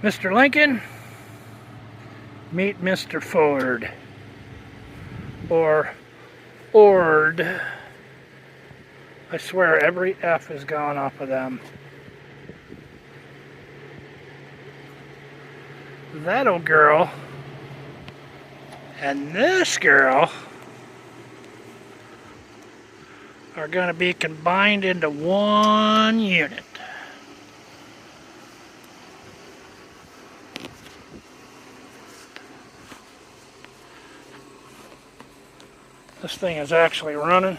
Mr. Lincoln, meet Mr. Ford. Or Ord. I swear every F is gone off of them. That old girl and this girl are going to be combined into one unit. This thing is actually running,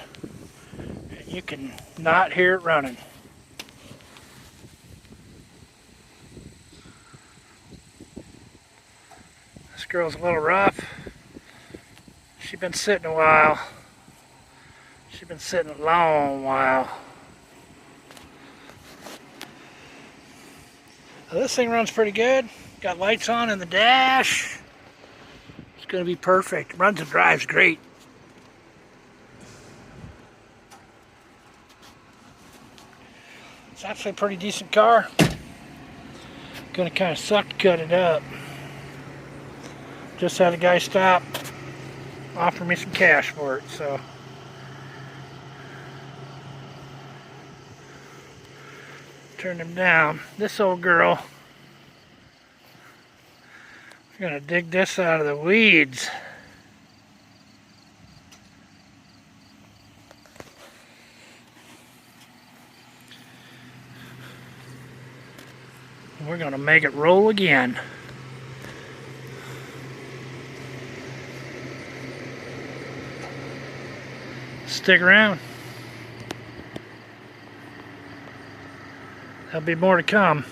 and you can not hear it running. This girl's a little rough. She's been sitting a while. She's been sitting a long while. Now, this thing runs pretty good. Got lights on in the dash. It's going to be perfect. Runs and drives great. It's actually a pretty decent car. Gonna kind of suck to cut it up. Just had a guy stop, offer me some cash for it, so. Turned him down. This old girl, we're gonna dig this out of the weeds. We're going to make it roll again. Stick around. There'll be more to come.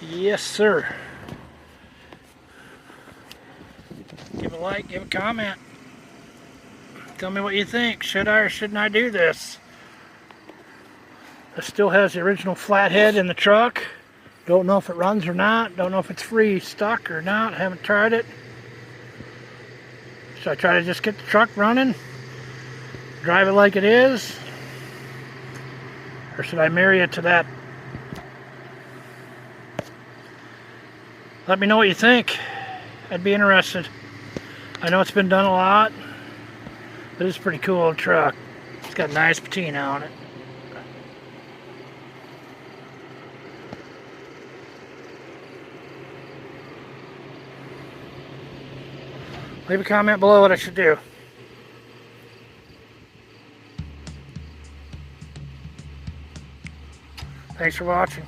Yes, sir. Give a like, give a comment. Tell me what you think. Should I or shouldn't I do this? It still has the original flathead in the truck. Don't know if it runs or not. Don't know if it's free stock or not. Haven't tried it. Should I try to just get the truck running? Drive it like it is? Or should I marry it to that? Let me know what you think. I'd be interested. I know it's been done a lot. But it's a pretty cool old truck. It's got nice patina on it. Leave a comment below what I should do. Thanks for watching.